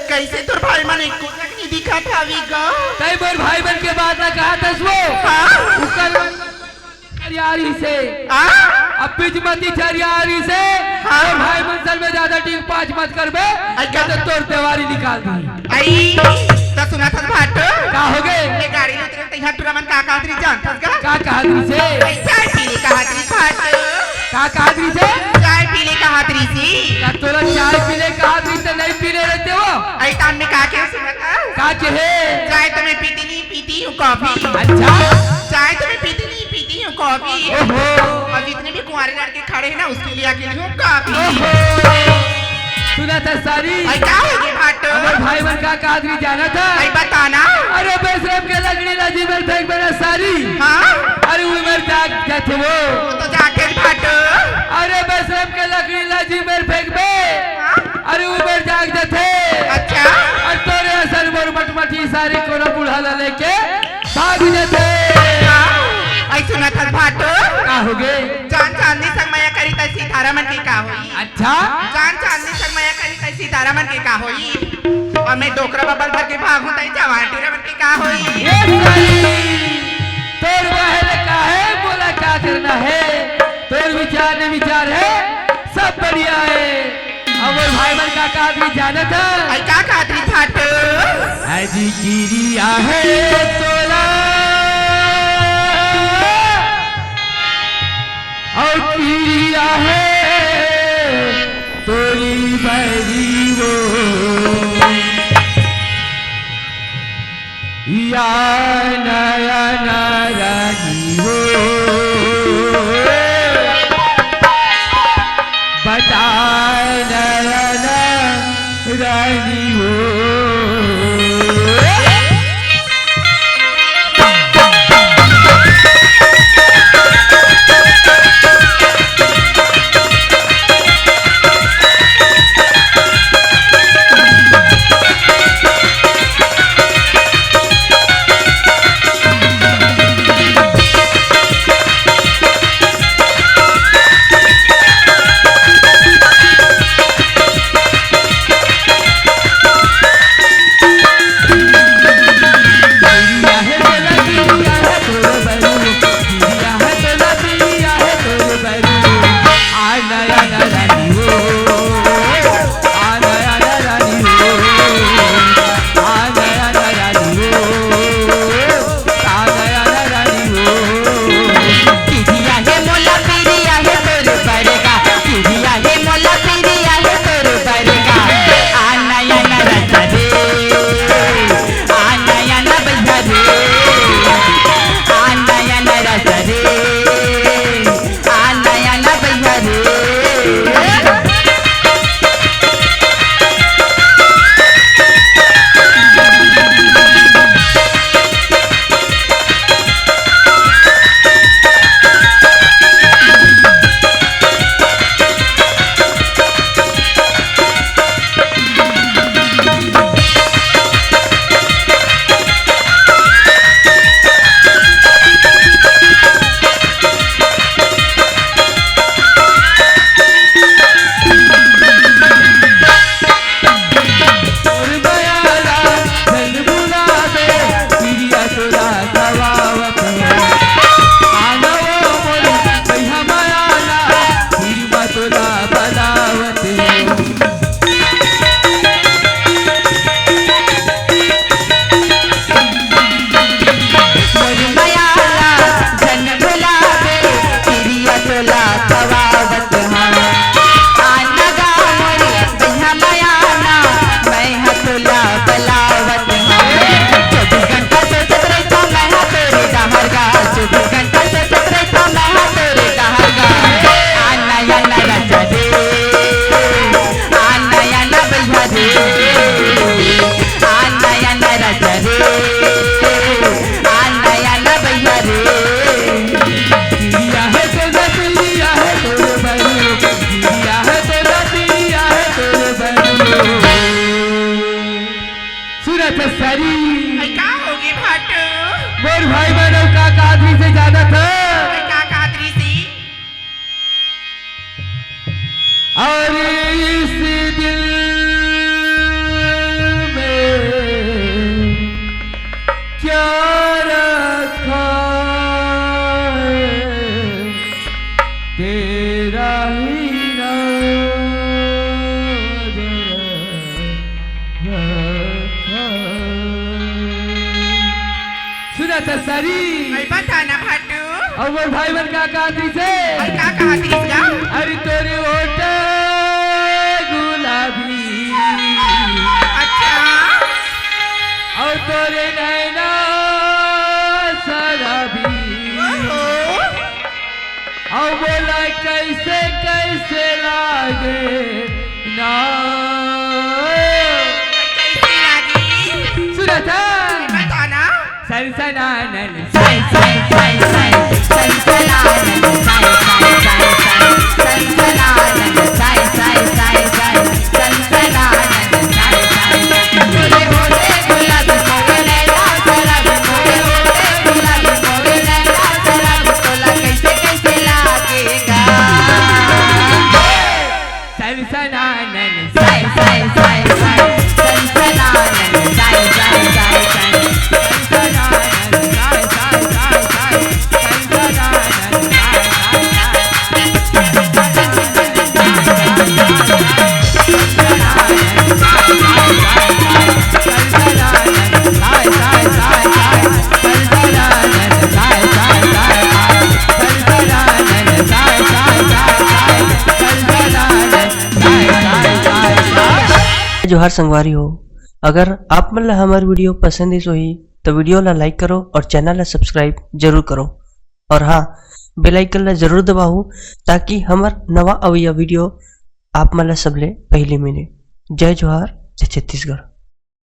कैसे तोर भाई मन एक नहीं दिखा था तय मोर भाई बन के बात ना कहा था यारी से अब बिजमती छरियारी से और भाई मन सर में ज्यादा टीक पाँच मत कर बे क्या तो तोर त्योहारी निकाल दी आई तो सुना था भाट का हो गए ये गाड़ी ले तेरे तैयार टूरा मन का कादरी जान था का कहादरी से चाय पीने का हाथरी भाट का कहादरी से चाय पीने का हाथरी सी का तोरा चाय पीने का हाथरी से नहीं पीने रहते हो आई टाइम में का के सुना था का के है चाय तो मैं पीती नहीं पीती हूँ कॉफी अच्छा चाय तो मैं पीती नहीं पीती हूँ कॉफी और जितने भी कुंवारे लड़के खड़े हैं ना उसके लिए अकेली हूँ कॉफी सुना था सारी आई क्या हो गया भाट अमर भाई बन का कादरी जाना था आई बताना अरे बेशरम के लकड़ी लाजी में फेंक मेरा सारी हाँ अरे उमर जाग जाते वो तो जाके भाट अरे बेशरम के लकड़ी लाजी में फेंक बे अरे उमर जाग जाते अच्छा और तोरे असर मोर मटमटी सारी कोना बुढ़ा लेके भाग जाते आई सुना था भाट का हो गए जान चांदनी संग माया करी तै सितारा मन के का होई अच्छा जान चांदनी संग माया करी तै सितारा मन के का होई और मैं डोकरा बबल भर के भागूं तै जवान टीरा मन के का होई ये सारी तोर बहल का है बोला क्या करना है तोर विचार ने विचार है सब बढ़िया है अमर भाई बन का कादरी जाना था आई का कादरी भाट अजी गिरिया है तोला और गिरिया है तोरी बहरी वो या नया नारानी वो बता नया नारानी वो और भाई बहनों का कादरी से ज्यादा था का कादरी से और इस दिल में क्या रखा है तेरा ही राज रखा। सुना था सारी अरे बता ना भाटू और वो भाई बन का कादरी से और का कादरी से अरे तोरे होठ गुलाबी अच्छा और तोरे नैना शराबी और बोला कैसे कैसे लागे ना कैसी लगी सुना था बता ना सनसनानन जोहार संगवारी हो। अगर आप मन ला हमार वीडियो पसंद है सोही तो वीडियो ला लाइक करो और चैनल ला सब्सक्राइब जरूर करो और हाँ बेल आइकन ला जरूर दबाओ ताकि हमार नवा अवैया वीडियो आप मन ला सबले पहले मिले। जय जोहार, जय छत्तीसगढ़।